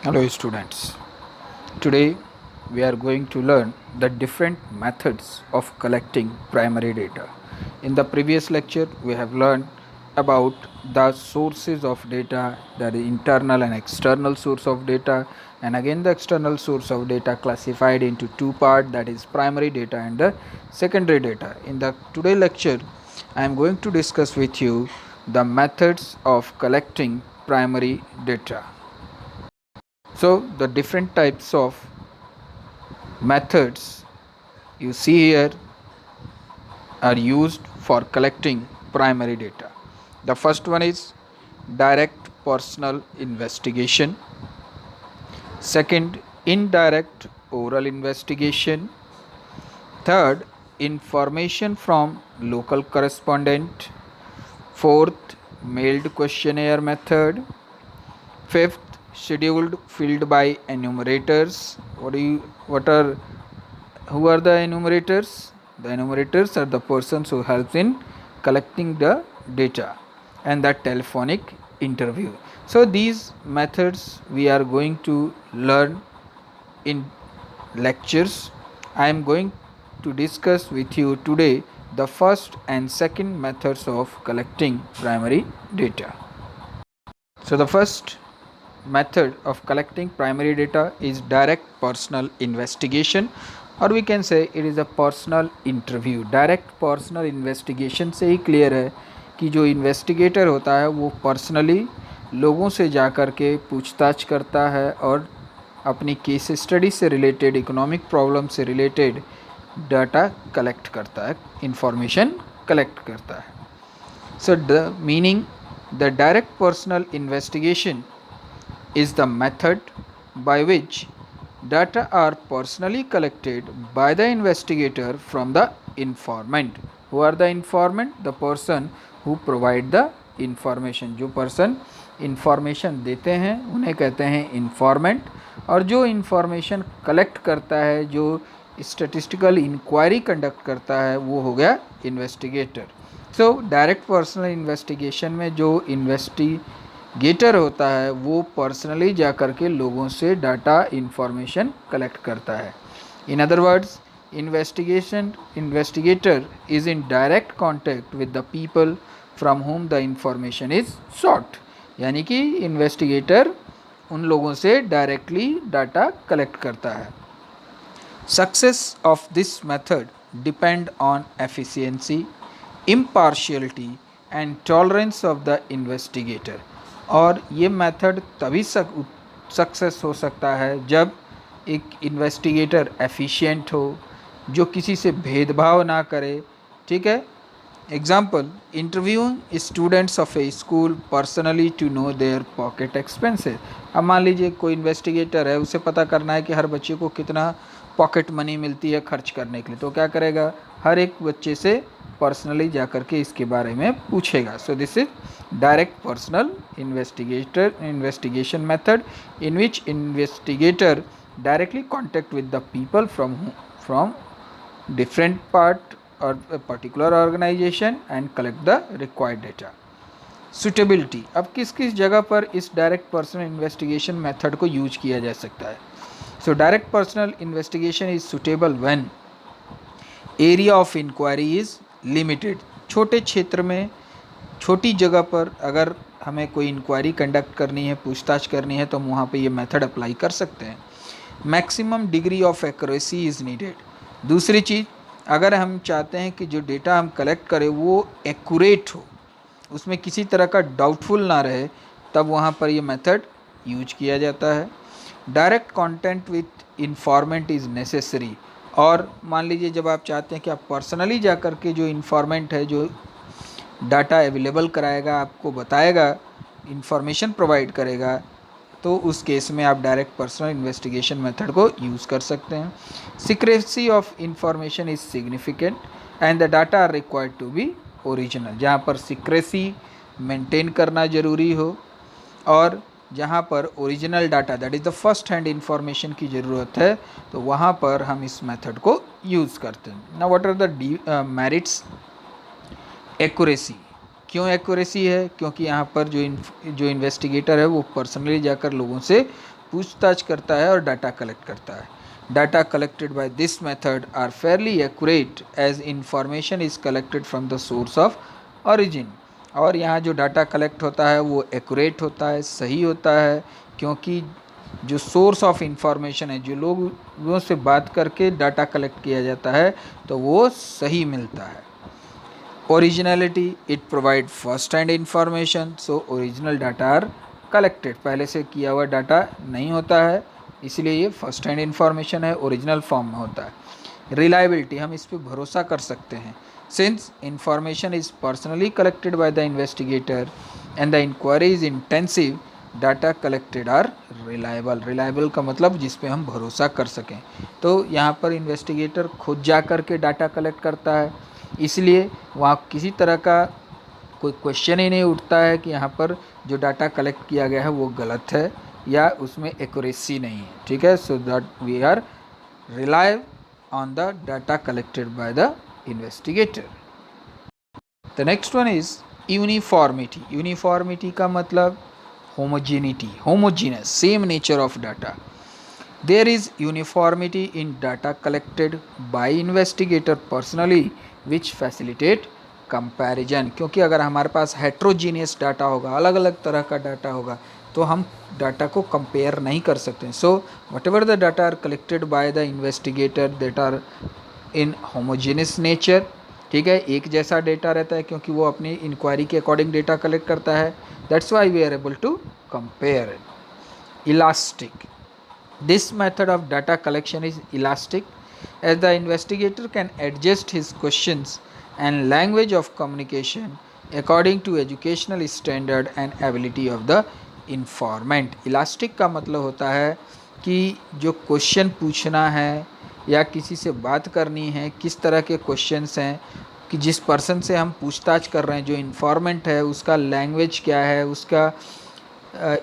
Hello students. Today we are going to learn the different methods of collecting primary data. In the previous lecture we have learned about the sources of data, that is internal and external source of data, and again the external source of data classified into two parts, that is primary data and the secondary data. In the today lecture I am going to discuss with you the methods of collecting primary data. So the different types of methods you see here are used for collecting primary data. The first one is direct personal investigation. Second, indirect oral investigation. Third, information from local correspondent. Fourth, mailed questionnaire method. Fifth, scheduled filled by enumerators. Who are the enumerators? The enumerators are the persons who help in collecting the data, and the telephonic interview. So these methods we are going to learn in lectures. I am going to discuss with you today the first and second methods of collecting primary data. So the first method of collecting primary data is direct personal investigation, और we can say it is a personal interview. Direct personal investigation से ही clear है कि जो investigator होता है वो personally लोगों से जा कर के पूछताछ करता है और अपनी केस स्टडी से रिलेटेड, इकोनॉमिक प्रॉब्लम से रिलेटेड डाटा कलेक्ट करता है, इंफॉर्मेशन कलेक्ट करता है. So the meaning, the direct personal investigation is the method by which data are personally collected by the investigator from the informant. Who are the informant? The person who provide the information. जो person information देते हैं उन्हें कहते हैं informant, और जो information collect करता है, जो statistical inquiry conduct करता है, वो हो गया investigator. So direct personal investigation में जो गेटर होता है वो पर्सनली जा कर के लोगों से डाटा इंफॉर्मेशन कलेक्ट करता है. In other words, investigator is in direct contact with the people from home the information is sought. यानी कि इन्वेस्टिगेटर उन लोगों से डायरेक्टली डाटा कलेक्ट करता है. Success of this method depend on efficiency, impartiality and tolerance of the investigator. और ये method तभी सक्सेस हो सकता है जब एक इन्वेस्टिगेटर एफिशिएंट हो, जो किसी से भेदभाव ना करे. ठीक है. Example, interviewing students of a school personally to know their pocket expenses. अब मान लीजिए कोई इन्वेस्टिगेटर है, उसे पता करना है कि हर बच्चे को कितना पॉकेट मनी मिलती है खर्च करने के लिए, तो क्या करेगा, हर एक बच्चे से पर्सनली जा कर के इसके बारे में पूछेगा. So this is direct personal investigation method in which investigator directly contact with the people from different part or a particular organization and collect the required data. Suitability, अब किस किस जगह पर इस डायरेक्ट पर्सनल इन्वेस्टिगेशन मेथड को use किया जा सकता है. So direct personal investigation is suitable when area of inquiry is limited. छोटे क्षेत्र में, छोटी जगह पर अगर हमें कोई इंक्वायरी कंडक्ट करनी है, पूछताछ करनी है, तो हम वहाँ पे ये मेथड अप्लाई कर सकते हैं. Maximum degree of accuracy is needed. दूसरी चीज़, अगर हम चाहते हैं कि जो डेटा हम कलेक्ट करें वो एक्यूरेट हो, उसमें किसी तरह का डाउटफुल ना रहे, तब वहाँ पर ये मेथड यूज किया जाता है. Direct content with informant is necessary. और मान लीजिए जब आप चाहते हैं कि आप पर्सनली जा कर के जो इन्फॉर्मेंट है, जो डाटा अवेलेबल कराएगा, आपको बताएगा, इंफॉर्मेशन प्रोवाइड करेगा, तो उस केस में आप डायरेक्ट पर्सनल इन्वेस्टिगेशन मेथड को यूज़ कर सकते हैं. Secrecy of information is significant and the data are required to be original. जहाँ पर सीक्रेसी मेंटेन करना ज़रूरी हो और जहाँ पर original data, that is the first hand information की ज़रूरत है, तो वहाँ पर हम इस मेथड को यूज़ करते हैं. Now what are the merits? Accuracy. क्यों एक्यूरेसी है? क्योंकि यहाँ पर जो इन्वेस्टिगेटर है वो पर्सनली जाकर लोगों से पूछताछ करता है और डाटा कलेक्ट करता है. Data collected by this method are fairly accurate as information is collected from the source of origin. और यहाँ जो डाटा कलेक्ट होता है वो एक्यूरेट होता है, सही होता है, क्योंकि जो सोर्स ऑफ इंफॉर्मेशन है, जो लोगों से बात करके डाटा कलेक्ट किया जाता है, तो वो सही मिलता है. Originality, it provide first hand information. So original data are collected, पहले से किया हुआ डाटा नहीं होता है, इसलिए ये फर्स्ट हैंड इंफॉर्मेशन है, ओरिजिनल फॉर्म में होता है. रिलायबिलिटी, हम इस पर भरोसा कर सकते हैं. Since information is personally collected by the investigator and the inquiry is intensive, data collected are reliable. Reliable का मतलब जिस पे हम भरोसा कर सकें. तो यहाँ पर इन्वेस्टिगेटर खुद जा कर के डाटा कलेक्ट करता है, इसलिए वहाँ किसी तरह का कोई क्वेश्चन ही नहीं उठता है कि यहाँ पर जो डाटा कलेक्ट किया गया है वो गलत है या उसमें एक्यूरेसी नहीं है. ठीक है, so that we are rely on the data collected by the investigator. The next one is uniformity. Uniformity का मतलब homogeneity, homogeneous, same nature of data. There is uniformity in data collected by investigator personally which facilitate comparison. क्योंकि अगर हमारे पास heterogeneous data होगा, अलग अलग तरह का डाटा होगा, तो हम डाटा को कंपेयर नहीं कर सकते. So whatever the data are collected by the investigator that are in homogeneous nature. ठीक है, एक जैसा डेटा रहता है क्योंकि वो अपनी इंक्वायरी के अकॉर्डिंग डेटा कलेक्ट करता है. That's why we are able to compare it. Elastic. This method of data collection is elastic as the investigator can adjust his questions and language of communication according to educational standard and ability of the informant. Elastic का मतलब होता है कि जो question पूछना है या किसी से बात करनी है, किस तरह के क्वेश्चंस हैं, कि जिस पर्सन से हम पूछताछ कर रहे हैं, जो इन्फॉर्मेंट है, उसका लैंग्वेज क्या है, उसका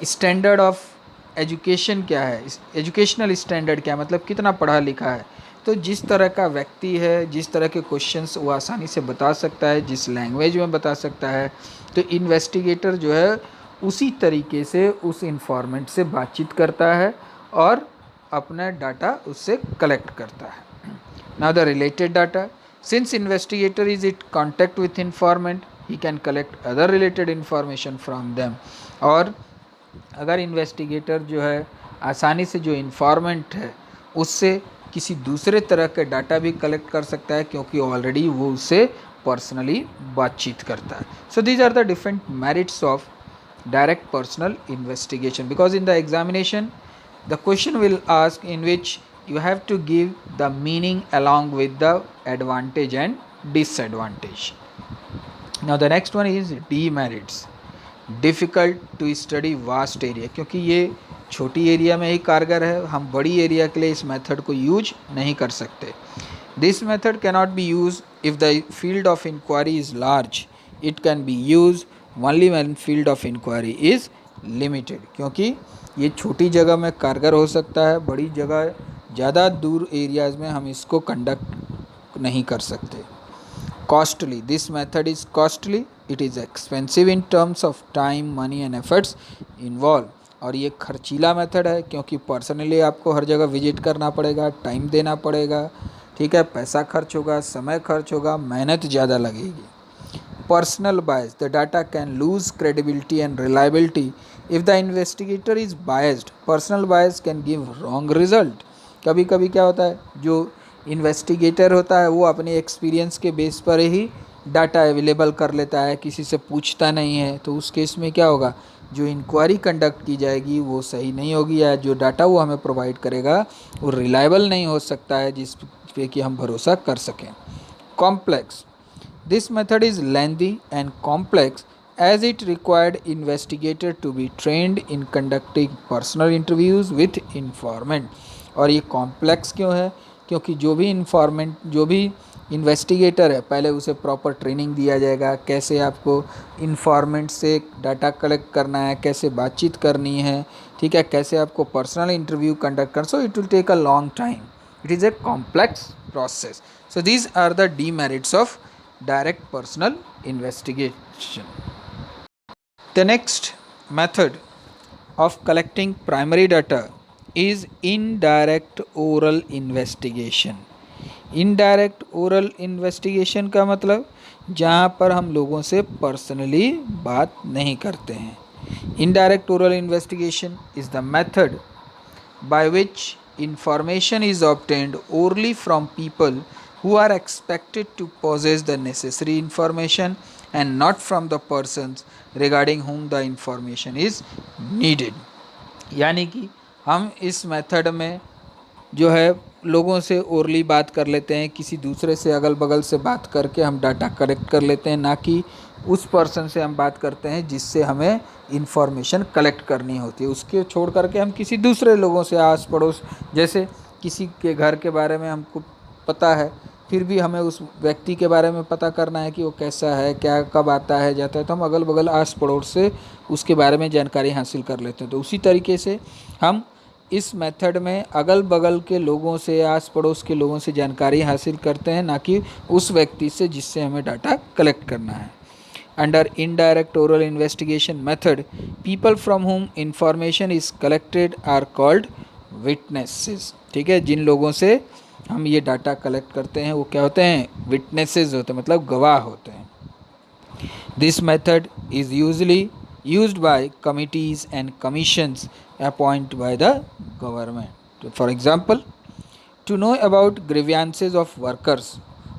स्टैंडर्ड ऑफ एजुकेशन क्या है, एजुकेशनल स्टैंडर्ड क्या है, मतलब कितना पढ़ा लिखा है. तो जिस तरह का व्यक्ति है, जिस तरह के क्वेश्चंस वो आसानी से बता सकता है, जिस लैंग्वेज में बता सकता है, तो इन्वेस्टिगेटर जो है उसी तरीके से उस इन्फॉर्मेंट से बातचीत करता है और अपना डाटा उससे कलेक्ट करता है. Now the related data. Since investigator is in contact with informant, he can collect other related information from them. और अगर इन्वेस्टिगेटर जो है आसानी से जो इन्फॉर्मेंट है उससे किसी दूसरे तरह के डाटा भी कलेक्ट कर सकता है, क्योंकि ऑलरेडी वो उससे पर्सनली बातचीत करता है. So these are the different merits of direct personal investigation. Because in the examination the question will ask in which you have to give the meaning along with the advantage and disadvantage. Now the next one is demerits. Difficult to study vast area. क्योंकि ये छोटी area में ही कारगर है, हम बड़ी area के लिए इस मेथड को यूज नहीं कर सकते. This method cannot be used if the field of inquiry is large. It can be used only when field of inquiry is limited. क्योंकि ये छोटी जगह में कारगर हो सकता है, बड़ी जगह ज़्यादा दूर एरियाज़ में हम इसको कंडक्ट नहीं कर सकते. Costly. This method is costly. It is expensive in terms of time, money and efforts involve. और ये खर्चीला मेथड है क्योंकि पर्सनली आपको हर जगह विजिट करना पड़ेगा, टाइम देना पड़ेगा. ठीक है, पैसा खर्च होगा, समय खर्च होगा, मेहनत ज़्यादा लगेगी. Personal bias. The data can lose credibility and reliability if the investigator is biased. Personal bias can give wrong result. कभी कभी क्या होता है, जो इन्वेस्टिगेटर होता है वो अपने एक्सपीरियंस के बेस पर ही डाटा अवेलेबल कर लेता है, किसी से पूछता नहीं है. तो उस केस में क्या होगा, जो इंक्वायरी कंडक्ट की जाएगी वो सही नहीं होगी, या जो डाटा वो हमें प्रोवाइड करेगा वो रिलायबल नहीं हो सकता है जिस पे कि हम भरोसा कर सकें. Complex. This method is lengthy and complex as it required investigator to be trained in conducting personal interviews with informant. और ये कॉम्प्लेक्स क्यों है, क्योंकि जो भी इन्फॉर्मेंट, जो भी इन्वेस्टिगेटर है, पहले उसे प्रॉपर ट्रेनिंग दिया जाएगा, कैसे आपको इन्फॉर्मेंट से डाटा कलेक्ट करना है, कैसे बातचीत करनी है. ठीक है, कैसे आपको पर्सनल इंटरव्यू कंडक्ट करना. So it will take a long time. It is a complex process. So these are the demerits of direct personal investigation. The next method of collecting primary data is indirect oral investigation. Indirect oral investigation का मतलब जहाँ पर हम लोगों से personally बात नहीं करते हैं. Indirect oral investigation is the method by which information is obtained orally from people who are expected to possess the necessary information and not from the persons regarding whom the information is needed. यानी कि हम इस method में जो है लोगों से orally बात कर लेते हैं, किसी दूसरे से अगल बगल से बात करके हम डाटा कलेक्ट कर लेते हैं, ना कि उस पर्सन से हम बात करते हैं जिससे हमें इंफॉर्मेशन कलेक्ट करनी होती है. उसके छोड़ करके हम किसी दूसरे लोगों से, आस पड़ोस, जैसे किसी के घर के बारे में हमको पता है फिर भी हमें उस व्यक्ति के बारे में पता करना है कि वो कैसा है, क्या, कब आता है, जाता है, तो हम अगल बगल आस पड़ोस से उसके बारे में जानकारी हासिल कर लेते हैं. तो उसी तरीके से हम इस मेथड में अगल बगल के लोगों से, आस पड़ोस के लोगों से जानकारी हासिल करते हैं, ना कि उस व्यक्ति से जिससे हमें डाटा कलेक्ट करना है. Under indirect oral investigation method, people from whom information is collected are called witnesses. ठीक है, जिन लोगों से हम ये डाटा कलेक्ट करते हैं वो क्या होते हैं? विटनेसेस होते हैं, मतलब गवाह होते हैं. This method is usually used by committees and commissions appointed by the government. For example, to know about grievances of workers,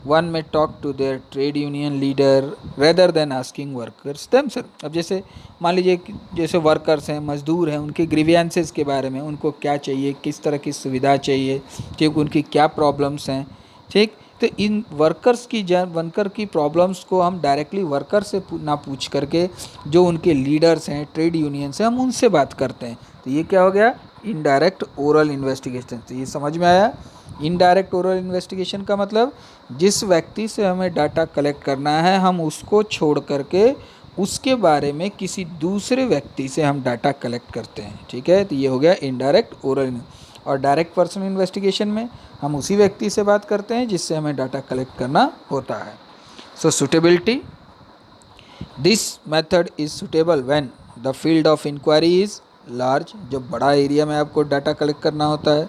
one may talk to their trade union leader rather than asking workers themselves. अब जैसे मान लीजिए जैसे workers हैं, मजदूर हैं, उनके grievances के बारे में, उनको क्या चाहिए, किस तरह की सुविधा चाहिए, ठीक, उनकी क्या प्रॉब्लम्स हैं, ठीक, तो इन वर्कर्स की प्रॉब्लम्स को हम डायरेक्टली वर्कर से ना पूछ करके जो उनके लीडर्स हैं, ट्रेड यूनियन से, हम उनसे बात करते हैं. तो ये क्या हो गया? Indirect oral investigation. तो ये समझ में आया? इनडायरेक्ट ओरल इन्वेस्टिगेशन का मतलब जिस व्यक्ति से हमें डाटा कलेक्ट करना है, हम उसको छोड़ करके उसके बारे में किसी दूसरे व्यक्ति से हम डाटा कलेक्ट करते हैं. ठीक है, तो ये हो गया इनडायरेक्ट ओरल. और डायरेक्ट पर्सनल इन्वेस्टिगेशन में हम उसी व्यक्ति से बात करते हैं जिससे हमें डाटा कलेक्ट करना होता है. So suitability, this method is suitable when the field of inquiry is large. जब बड़ा एरिया में आपको डाटा कलेक्ट करना होता है.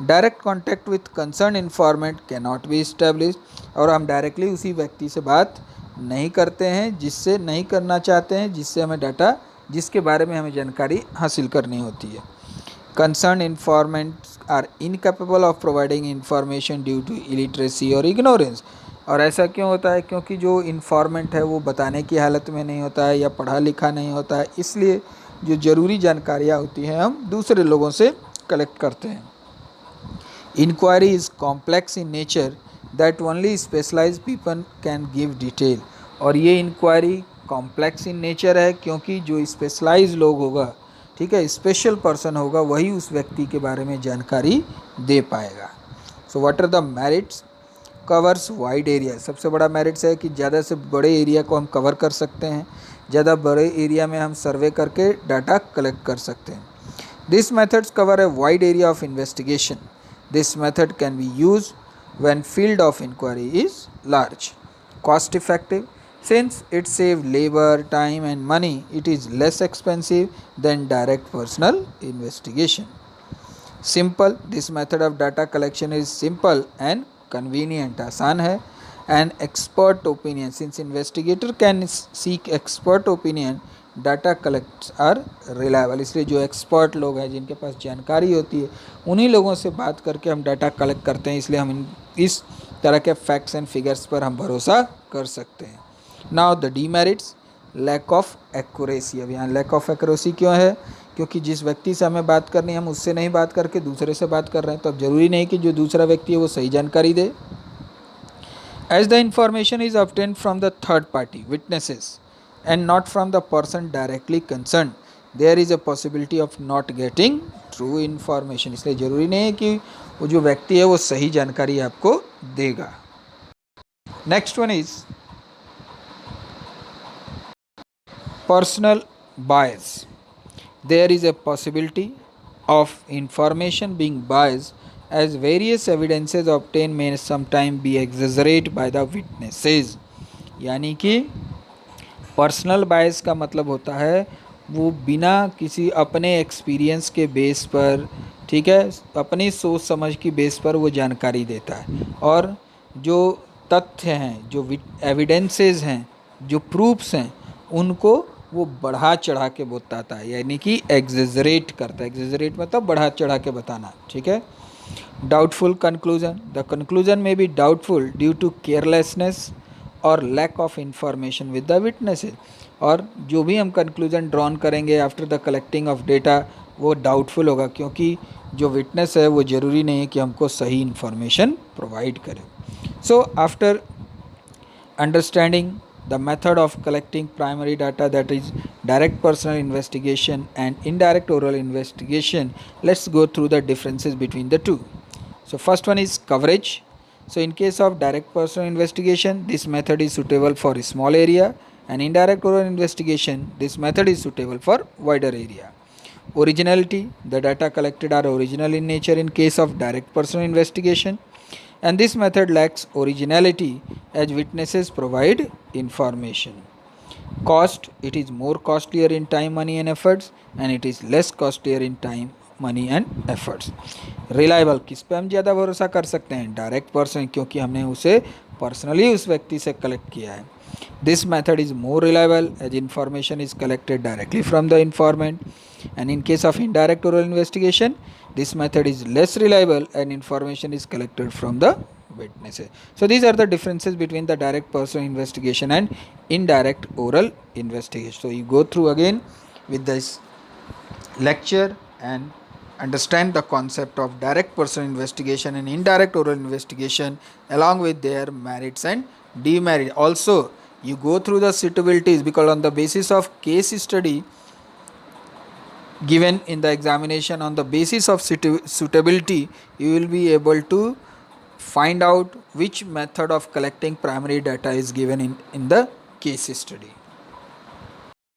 Direct contact with concern informant can not be establish. और हम डायरेक्टली उसी व्यक्ति से बात नहीं करते हैं जिससे नहीं करना चाहते हैं, जिससे हमें डाटा, जिसके बारे में हमें जानकारी हासिल करनी होती है. Concerned informants are incapable of providing information due to illiteracy or ignorance. और ऐसा क्यों होता है? क्योंकि जो इन्फॉर्मेंट है वो बताने की हालत में नहीं होता है या पढ़ा लिखा नहीं होता है, इसलिए जो ज़रूरी जानकारियाँ होती हैं हम दूसरे लोगों से कलेक्ट करते हैं. Inquiry is complex in nature that only specialised people can give detail. और ये इंक्वायरी कॉम्प्लेक्स इन नेचर है क्योंकि जो स्पेशलाइज लोग होगा, ठीक है, स्पेशल पर्सन होगा, वही उस व्यक्ति के बारे में जानकारी दे पाएगा. So what are the merits? Covers wide area. सबसे बड़ा मेरिट्स है कि ज़्यादा से बड़े एरिया को हम कवर कर सकते हैं, ज़्यादा बड़े एरिया में हम सर्वे करके डाटा कलेक्ट कर सकते हैं. This methods cover a wide area of investigation. This method can be use when field of inquiry is large. Cost effective. Since it saves labor, time and money, it is less expensive than direct personal investigation. Simple. This method of data collection is simple and convenient. आसान है. And expert opinion. Since investigator can seek expert opinion, data collects are reliable. इसलिए जो expert लोग हैं, जिनके पास जानकारी होती है, उन्हीं लोगों से बात करके हम डाटा कलेक्ट करते हैं, इसलिए हम इस तरह के फैक्ट्स एंड फिगर्स पर हम भरोसा कर सकते हैं. Now the demerits. Lack of accuracy. अब यहाँ लैक ऑफ एक्यूरेसी क्यों है? क्योंकि जिस व्यक्ति से हमें बात करनी है हम उससे नहीं बात करके दूसरे से बात कर रहे हैं, तो अब ज़रूरी नहीं कि जो दूसरा व्यक्ति है वो सही जानकारी दे. As the information is obtained from the third party witnesses and not from the person directly concern, there is a possibility of not getting true information. इसलिए ज़रूरी नहीं है कि वो जो व्यक्ति है वो सही जानकारी आपको देगा. Next one is personal bias. There is a possibility of information being biased as various evidences obtained may sometimes be exaggerated by the witnesses. यानी कि पर्सनल बायस का मतलब होता है वो बिना किसी अपने एक्सपीरियंस के बेस पर, ठीक है, अपनी सोच समझ की बेस पर वो जानकारी देता है, और जो तथ्य हैं, जो एविडेंसेस हैं, जो प्रूफ्स हैं, उनको वो बढ़ा चढ़ा के बताता है, यानी कि एग्जेजरेट करता है। एग्जेजरेट मतलब बढ़ा चढ़ा के बताना, ठीक है। डाउटफुल कंक्लूजन, द कंक्लूजन में be doubtful due to carelessness और lack of information with the witnesses. और जो भी हम कंक्लूजन ड्रॉन करेंगे after the collecting of data वो डाउटफुल होगा, क्योंकि जो विटनेस है वो ज़रूरी नहीं है कि हमको सही इंफॉर्मेशन प्रोवाइड करे। So after understanding the method of collecting primary data, that is direct personal investigation and indirect oral investigation, let's go through the differences between the two. So first one is coverage. So in case of direct personal investigation, this method is suitable for a small area, and indirect oral investigation, this method is suitable for wider area. Originality, the data collected are original in nature in case of direct personal investigation, and this method lacks originality as witnesses provide information. Cost, it is more costlier in time, money and efforts, and it is less costlier in time, money and efforts. Reliable, किस पे हम ज़्यादा भरोसा कर सकते हैं? Direct person, क्योंकि हमने उसे पर्सनली उस व्यक्ति से कलेक्ट किया है. This method is more reliable as information is collected directly from the informant, and in case of indirect oral investigation, this method is less reliable and information is collected from the witnesses. So these are the differences between the direct personal investigation and indirect oral investigation. So you go through again with this lecture and understand the concept of direct personal investigation and indirect oral investigation along with their merits and demerits. Also you go through the suitabilities, because on the basis of case study given in the examination, on the basis of suitability, you will be able to find out which method of collecting primary data is given in the case study.